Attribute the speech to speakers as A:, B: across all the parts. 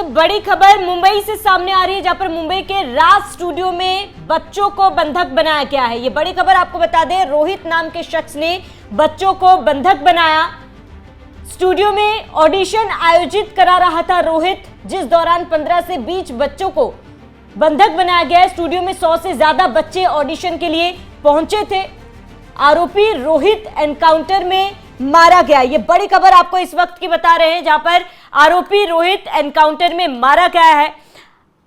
A: बड़ी खबर मुंबई से सामने आ रही है, जहां पर मुंबई के राज स्टूडियो में बच्चों को बंधक बनाया गया है। ये बड़ी खबर आपको बता दें, रोहित नाम के शख्स ने बच्चों को बंधक बनाया। स्टूडियो में ऑडिशन आयोजित करा रहा था रोहित, जिस दौरान 15 से 20 बच्चों को बंधक बनाया गया है। स्टूडियो में 100 से ज्यादा बच्चे ऑडिशन के लिए पहुंचे थे। आरोपी रोहित एनकाउंटर में मारा गया। ये बड़ी खबर आपको इस वक्त की बता रहे हैं, जहां पर आरोपी रोहित एनकाउंटर में मारा गया है।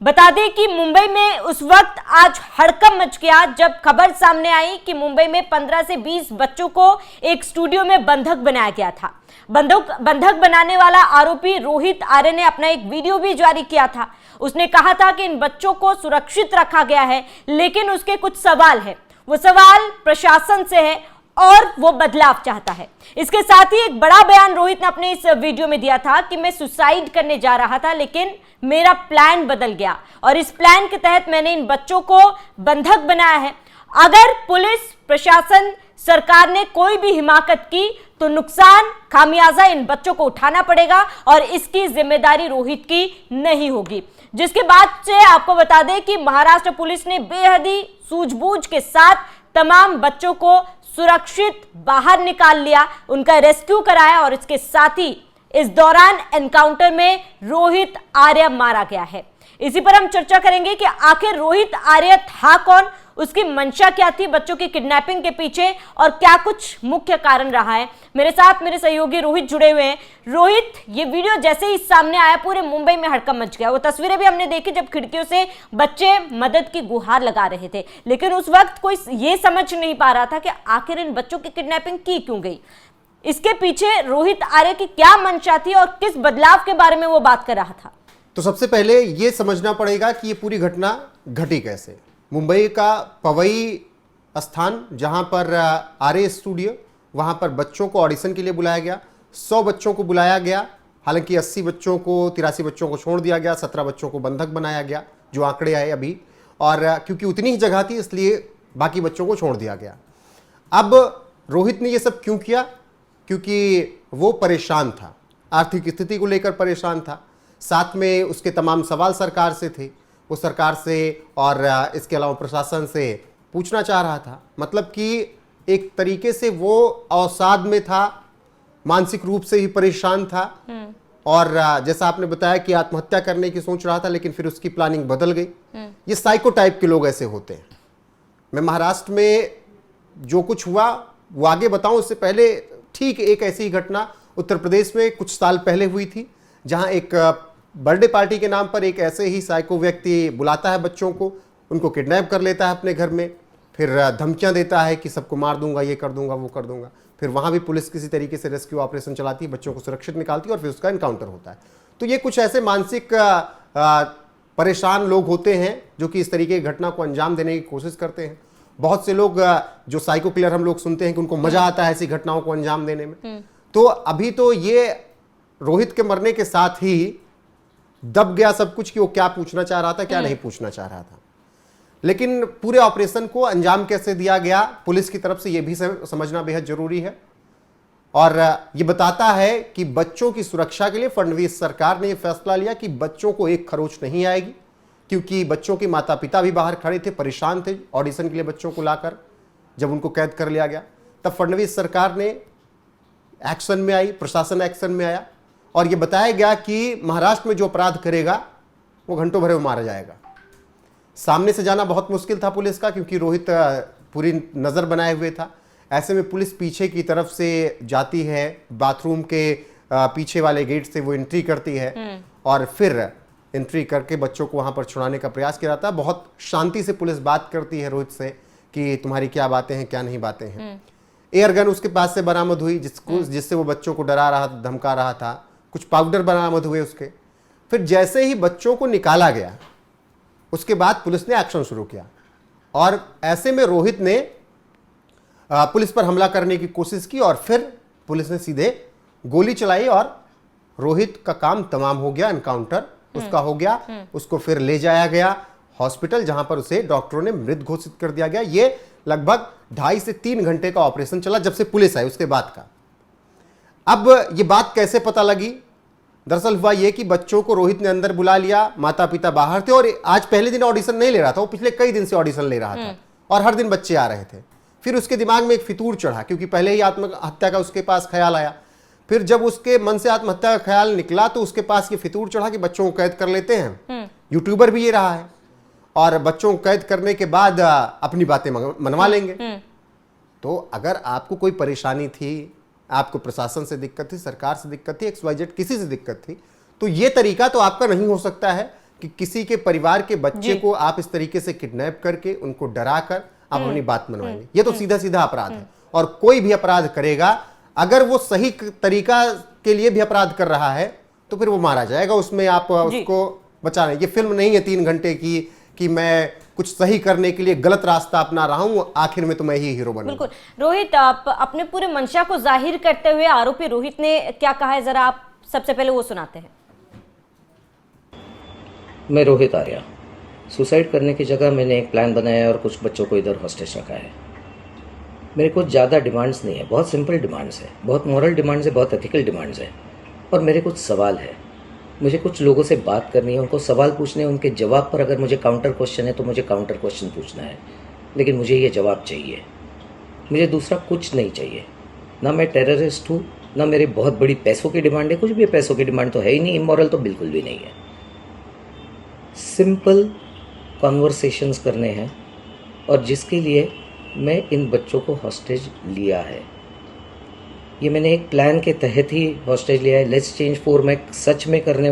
A: बता दें कि मुंबई में उस वक्त आज हड़कंप मच गया जब खबर सामने आई कि मुंबई में 15 से 20 बच्चों को एक स्टूडियो में बंधक बनाया गया था। बंधक बनाने वाला आरोपी रोहित आर्य ने अपना एक वीडियो भी जारी किया था। उसने कहा था कि इन बच्चों को सुरक्षित रखा गया है, लेकिन उसके कुछ सवाल है। वो सवाल प्रशासन से है और वो बदलाव चाहता है। इसके साथ ही एक बड़ा बयान रोहित ने अपने इस वीडियो में दिया था कि मैं सुसाइड करने जा रहा था, लेकिन मेरा प्लान बदल गया और इस प्लान के तहत मैंने इन बच्चों को बंधक बनाया है। अगर पुलिस, प्रशासन, सरकार ने कोई भी हिमाकत की तो नुकसान, खामियाजा इन बच्चों को उठाना पड़ेगा और इसकी जिम्मेदारी रोहित की नहीं होगी। जिसके बाद से आपको बता दें कि महाराष्ट्र पुलिस ने बेहद ही सूझबूझ के साथ तमाम बच्चों को सुरक्षित बाहर निकाल लिया, उनका रेस्क्यू कराया और इसके साथ ही इस दौरान एनकाउंटर में रोहित आर्य मारा गया है। इसी पर हम चर्चा करेंगे कि आखिर रोहित आर्य था कौन, उसकी मंशा क्या थी बच्चों की किडनैपिंग के पीछे और क्या कुछ मुख्य कारण रहा है। मेरे साथ मेरे सहयोगी रोहित जुड़े हुए हैं। रोहित, ये वीडियो जैसे ही सामने आया पूरे मुंबई में हड़कंप मच गया। वो तस्वीरें भी हमने देखी जब खिड़कियों से बच्चे मदद की गुहार लगा रहे थे, लेकिन उस वक्त कोई ये समझ नहीं पा रहा था कि आखिर इन बच्चों की किडनैपिंग की क्यों गई। इसके पीछे रोहित आर्य की क्या मंशा थी और किस बदलाव के बारे में वो बात कर रहा था।
B: तो सबसे पहले ये समझना पड़ेगा कि ये पूरी घटना घटी कैसे। मुंबई का पवई स्थान, जहां पर आर्य स्टूडियो, वहां पर बच्चों को ऑडिशन के लिए बुलाया गया। 100 बच्चों को बुलाया गया। हालांकि 80 बच्चों को, 83 बच्चों को छोड़ दिया गया, 17 बच्चों को बंधक बनाया गया, जो आंकड़े आए अभी। और क्योंकि उतनी ही जगह थी इसलिए बाकी बच्चों को छोड़ दिया गया। अब रोहित ने ये सब क्यों किया? क्योंकि वो परेशान था, आर्थिक स्थिति को लेकर परेशान था। साथ में उसके तमाम सवाल सरकार से थे। वो सरकार से और इसके अलावा प्रशासन से पूछना चाह रहा था। मतलब कि एक तरीके से वो अवसाद में था, मानसिक रूप से ही परेशान था। और जैसा आपने बताया कि आत्महत्या करने की सोच रहा था, लेकिन फिर उसकी प्लानिंग बदल गई। ये साइको टाइप के लोग ऐसे होते हैं। मैं महाराष्ट्र में जो कुछ हुआ वो आगे बताऊं, उससे पहले ठीक एक ऐसी घटना उत्तर प्रदेश में कुछ साल पहले हुई थी, जहां एक बर्थडे पार्टी के नाम पर एक ऐसे ही साइको व्यक्ति बुलाता है बच्चों को, उनको किडनैप कर लेता है अपने घर में, फिर धमकियां देता है कि सबको मार दूंगा, ये कर दूंगा, वो कर दूंगा। फिर वहां भी पुलिस किसी तरीके से रेस्क्यू ऑपरेशन चलाती है, बच्चों को सुरक्षित निकालती है और फिर उसका एनकाउंटर होता है। तो ये कुछ ऐसे मानसिक परेशान लोग होते हैं जो कि इस तरीके की घटना को अंजाम देने की कोशिश करते हैं। बहुत से लोग जो साइको किलर हम लोग सुनते हैं कि उनको मजा आता है ऐसी घटनाओं को अंजाम देने में। तो अभी तो ये रोहित के मरने के साथ ही दब गया सब कुछ कि वो क्या पूछना चाह रहा था, क्या नहीं पूछना चाह रहा था। लेकिन पूरे ऑपरेशन को अंजाम कैसे दिया गया पुलिस की तरफ से, ये भी समझना बेहद जरूरी है। और ये बताता है कि बच्चों की सुरक्षा के लिए फडणवीस सरकार ने यह फैसला लिया कि बच्चों को एक खरोच नहीं आएगी, क्योंकि बच्चों के माता पिता भी बाहर खड़े थे, परेशान थे ऑडिशन के लिए बच्चों को लाकर। जब उनको कैद कर लिया गया तब फडणवीस सरकार ने एक्शन में आई, प्रशासन एक्शन में आया और यह बताया गया कि महाराष्ट्र में जो अपराध करेगा वो घंटों भर में मारा जाएगा। सामने से जाना बहुत मुश्किल था पुलिस का, क्योंकि रोहित पूरी नजर बनाए हुए था। ऐसे में पुलिस पीछे की तरफ से जाती है, बाथरूम के पीछे वाले गेट से वो एंट्री करती है और फिर एंट्री करके बच्चों को वहां पर छुड़ाने का प्रयास किया जाता है। बहुत शांति से पुलिस बात करती है रोहित से कि तुम्हारी क्या बातें हैं, क्या नहीं बातें हैं। एयर गन उसके पास से बरामद हुई, जिससे वो बच्चों को डरा रहा था, धमका रहा था। कुछ पाउडर बरामद हुए उसके। फिर जैसे ही बच्चों को निकाला गया उसके बाद पुलिस ने एक्शन शुरू किया और ऐसे में रोहित ने पुलिस पर हमला करने की कोशिश की और फिर पुलिस ने सीधे गोली चलाई और रोहित का काम तमाम हो गया, एनकाउंटर उसका हो गया। उसको फिर ले जाया गया हॉस्पिटल, जहां पर उसे डॉक्टरों ने मृत घोषित कर दिया गया। ये लगभग 2.5 से 3 घंटे का ऑपरेशन चला जब से पुलिस आई उसके बाद का। अब ये बात कैसे पता लगी? दरअसल हुआ ये कि बच्चों को रोहित ने अंदर बुला लिया, माता पिता बाहर थे, और आज पहले दिन ऑडिशन नहीं ले रहा था, वो पिछले कई दिन से ऑडिशन ले रहा था और हर दिन बच्चे आ रहे थे। फिर उसके दिमाग में एक फितूर चढ़ा, क्योंकि पहले ही आत्महत्या का उसके पास ख्याल आया। फिर जब उसके मन से आत्महत्या का ख्याल निकला तो उसके पास ये फितूर चढ़ा कि बच्चों को कैद कर लेते हैं। यूट्यूबर भी ये रहा है, और बच्चों को कैद करने के बाद अपनी बातें मनवा लेंगे। तो अगर आपको कोई परेशानी थी, आपको प्रशासन से दिक्कत थी, सरकार से दिक्कत थी, XYZ किसी से दिक्कत थी, तो ये तरीका तो आपका नहीं हो सकता है कि किसी के परिवार के बच्चे को आप इस तरीके से किडनैप करके उनको डरा कर आप अपनी बात मनवाएंगे। ये तो सीधा सीधा अपराध है, और कोई भी अपराध करेगा, अगर वो सही तरीका के लिए भी अपराध कर रहा है तो फिर वो मारा जाएगा। उसमें आप उसको बचाना। ये फिल्म नहीं है 3 घंटे की कि मैं कुछ सही करने के लिए गलत रास्ता अपना रहा हूं, आखिर में तो मैं ही हीरो बनूंगा।
A: बिल्कुल। रोहित, आप अपने पूरे मंशा को जाहिर करते हुए आरोपी रोहित ने क्या कहा है, जरा आप सबसे पहले वो सुनाते हैं।
C: मैं रोहित आर्या, सुसाइड करने की जगह मैंने एक प्लान बनाया और कुछ बच्चों को इधर हॉस्टेज रखा है। मेरे कुछ ज़्यादा डिमांड्स नहीं है, बहुत सिंपल डिमांड्स है, बहुत मॉरल डिमांड्स है, बहुत एथिकल डिमांड्स है, और मेरे कुछ सवाल है। मुझे कुछ लोगों से बात करनी है, उनको सवाल पूछने हैं, उनके जवाब पर अगर मुझे काउंटर क्वेश्चन है तो मुझे काउंटर क्वेश्चन पूछना है, लेकिन मुझे ये जवाब चाहिए। मुझे दूसरा कुछ नहीं चाहिए। ना मैं टेररिस्ट हूँ, ना मेरी बहुत बड़ी पैसों की डिमांड है, कुछ भी पैसों की डिमांड तो है ही नहीं, इमोरल तो बिल्कुल भी नहीं है। सिंपल कॉन्वर्सेशंस करने हैं, और जिसके लिए मैं इन बच्चों को हॉस्टेज लिया है। ये मैंने एक प्लान के तहत ही हॉस्टेज लिया है। लेट्स चेंज 4 मैं सच में करने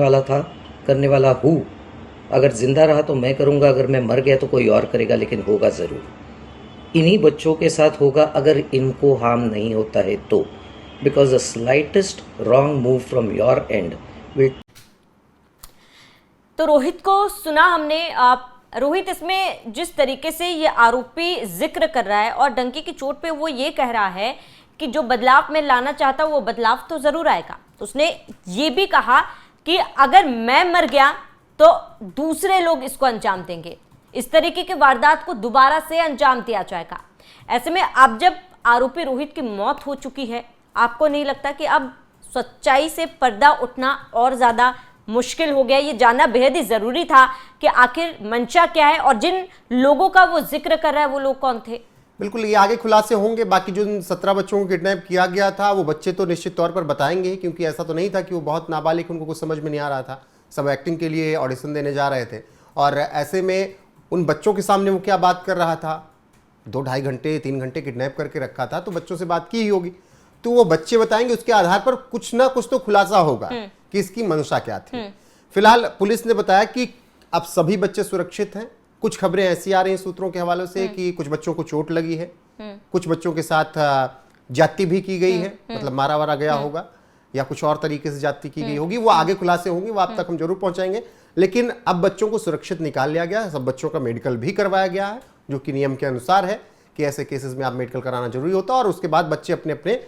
C: वाला हूँ। अगर जिंदा रहा तो मैं करूँगा, अगर मैं मर गया तो कोई और करेगा, लेकिन होगा ज़रूर। इन्हीं बच्चों के साथ होगा अगर इनको हार्म नहीं होता है तो, because the slightest wrong move from your and will.
A: तो रोहित को सुना हमने। रोहित, इसमें जिस तरीके से ये आरोपी जिक्र कर रहा है और डंकी की चोट पे वो ये कह रहा है कि जो बदलाव मैं लाना चाहता हूं वो बदलाव तो जरूर आएगा। उसने ये भी कहा कि अगर मैं मर गया तो दूसरे लोग इसको अंजाम देंगे, इस तरीके के वारदात को दोबारा से अंजाम दिया जाएगा। ऐसे में अब जब आरोपी रोहित की मौत हो चुकी है, आपको नहीं लगता कि अब सच्चाई से पर्दा उठना और ज्यादा मुश्किल हो गया? ये जानना बेहद ही जरूरी था कि आखिर मंशा क्या है और जिन लोगों का वो जिक्र कर रहा है वो लोग कौन थे।
B: बिल्कुल, ये आगे खुलासे होंगे। बाकी जो 17 बच्चों को किडनैप किया गया था वो बच्चे तो निश्चित तौर पर बताएंगे ही, क्योंकि ऐसा तो नहीं था कि वो बहुत नाबालिग, उनको कुछ समझ में नहीं आ रहा था, सब एक्टिंग के लिए ऑडिशन देने जा रहे थे। और ऐसे में उन बच्चों के सामने वो क्या बात कर रहा था, 2-2.5 घंटे 3 घंटे किडनैप करके रखा था, तो बच्चों से बात की ही होगी, तो वो बच्चे बताएंगे। उसके आधार पर कुछ ना कुछ तो खुलासा होगा कि इसकी मंशा क्या थी। फिलहाल पुलिस ने बताया कि अब सभी बच्चे सुरक्षित हैं। कुछ खबरें ऐसी आ रही हैं सूत्रों के हवाले से कि कुछ बच्चों को चोट लगी है, कुछ बच्चों के साथ जाति भी की गई है, मतलब मारा वारा गया होगा या कुछ और तरीके से जाति की गई होगी। वो आगे खुलासे होंगे, वो आप तक हम जरूर पहुंचाएंगे। लेकिन अब बच्चों को सुरक्षित निकाल लिया गया है, सब बच्चों का मेडिकल भी करवाया गया है, जो कि नियम के अनुसार है कि ऐसे केसेस में आप मेडिकल कराना जरूरी होता है। और उसके बाद बच्चे अपने अपने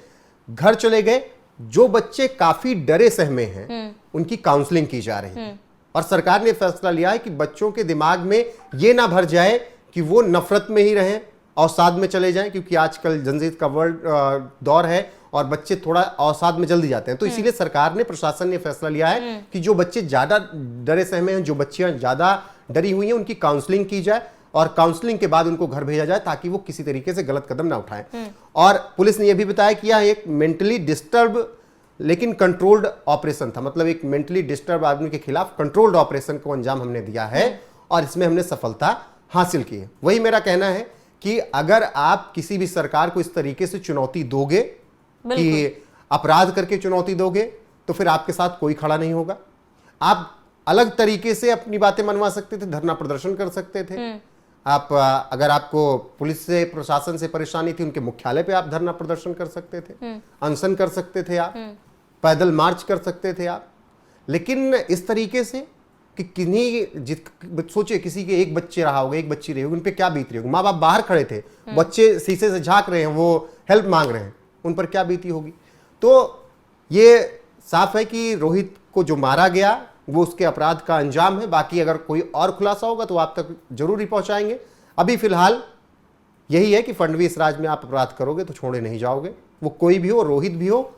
B: घर चले गए। जो बच्चे काफी डरे सहमे हैं उनकी काउंसलिंग की जा रही है, और सरकार ने फैसला लिया है कि बच्चों के दिमाग में ये ना भर जाए कि वो नफरत में ही रहें, अवसाद में चले जाएं, क्योंकि आजकल जनजीत का दौर है और बच्चे थोड़ा अवसाद में जल्दी जाते हैं। तो इसीलिए सरकार ने, प्रशासन ने फैसला लिया है कि जो बच्चे ज्यादा डरे सहमे हैं, जो बच्चियां ज्यादा डरी हुई हैं, उनकी काउंसलिंग की जाए और काउंसलिंग के बाद उनको घर भेजा जाए, ताकि वो किसी तरीके से गलत कदम ना उठाएं। और पुलिस ने यह भी बताया कि यह एक मेंटली डिस्टर्ब लेकिन कंट्रोल्ड ऑपरेशन था, मतलब एक मेंटली डिस्टर्ब आदमी के खिलाफ कंट्रोल्ड ऑपरेशन को अंजाम हमने दिया है और इसमें हमने सफलता हासिल की है। वही मेरा कहना है कि अगर आप किसी भी सरकार को इस तरीके से चुनौती दोगे कि अपराध करके चुनौती दोगे, तो फिर आपके साथ कोई खड़ा नहीं होगा। आप अलग तरीके से अपनी बातें मनवा सकते थे, धरना प्रदर्शन कर सकते थे। आप अगर आपको पुलिस से, प्रशासन से परेशानी थी, उनके मुख्यालय पे आप धरना प्रदर्शन कर सकते थे, अनशन कर सकते थे, आप पैदल मार्च कर सकते थे आप। लेकिन इस तरीके से कि सोचिए किसी के एक बच्चे रहा होगा, एक बच्ची रही होगी, उन पे क्या बीत रही होगी। माँ बाप बाहर खड़े थे, बच्चे शीशे से झांक रहे हैं, वो हेल्प मांग रहे हैं, उन पर क्या बीती होगी। तो ये साफ है कि रोहित को जो मारा गया वो उसके अपराध का अंजाम है। बाकी अगर कोई और खुलासा होगा तो आप तक जरूर ही पहुंचाएंगे। अभी फिलहाल यही है कि फडणवीस राज में आप अपराध करोगे तो छोड़े नहीं जाओगे, वो कोई भी हो, रोहित भी हो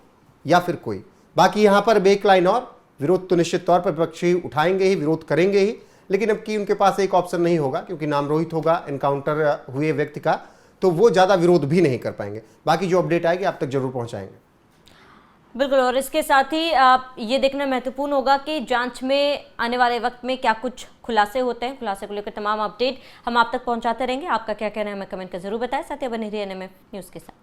B: या फिर कोई। बाकी यहां पर बेक लाइन और विरोध तो निश्चित तौर पर विपक्षी उठाएंगे ही, विरोध करेंगे ही, लेकिन अब की उनके पास एक ऑप्शन नहीं होगा, क्योंकि नाम रोहित होगा एनकाउंटर हुए व्यक्ति का, तो वो ज़्यादा विरोध भी नहीं कर पाएंगे। बाकी जो अपडेट आएगी आप तक जरूर पहुंचाएंगे।
A: बिल्कुल, और इसके साथ ही ये देखना महत्वपूर्ण होगा कि जांच में आने वाले वक्त में क्या कुछ खुलासे होते हैं। खुलासे को लेकर तमाम अपडेट हम आप तक पहुंचाते रहेंगे। आपका क्या कहना है हमें कमेंट कर जरूर बताएं। साथ ही बने रहिए NMF न्यूज़ के साथ।